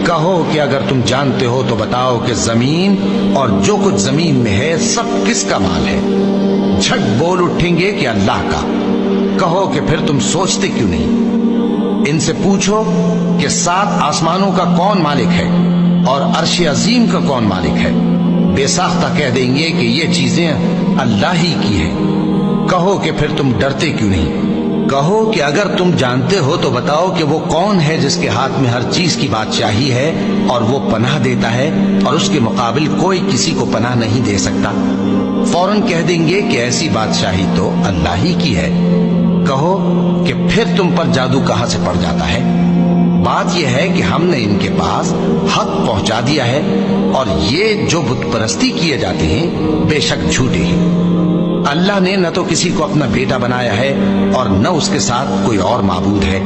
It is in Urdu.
کہو کہ اگر تم جانتے ہو تو بتاؤ کہ زمین اور جو کچھ زمین میں ہے سب کس کا مال ہے؟ جھٹ بول اٹھیں گے کہ اللہ کا۔ کہو کہ پھر تم سوچتے کیوں نہیں؟ ان سے پوچھو کہ 7 آسمانوں کا کون مالک ہے اور عرش عظیم کا کون مالک ہے؟ بے ساختہ کہہ دیں گے کہ یہ چیزیں اللہ ہی کی ہیں۔ کہو کہ پھر تم ڈرتے کیوں نہیں؟ کہو کہ اگر تم جانتے ہو تو بتاؤ کہ وہ کون ہے جس کے ہاتھ میں ہر چیز کی بادشاہی ہے اور وہ پناہ دیتا ہے اور اس کے مقابل کوئی کسی کو پناہ نہیں دے سکتا؟ فوراً کہہ دیں گے کہ ایسی بادشاہی تو اللہ ہی کی ہے۔ کہو کہ پھر تم پر جادو کہاں سے پڑ جاتا ہے؟ بات یہ ہے کہ ہم نے ان کے پاس حق پہنچا دیا ہے اور یہ جو بت پرستی کیے جاتے ہیں بے شک جھوٹے ہیں۔ اللہ نے نہ تو کسی کو اپنا بیٹا بنایا ہے اور نہ اس کے ساتھ کوئی اور معبود ہے۔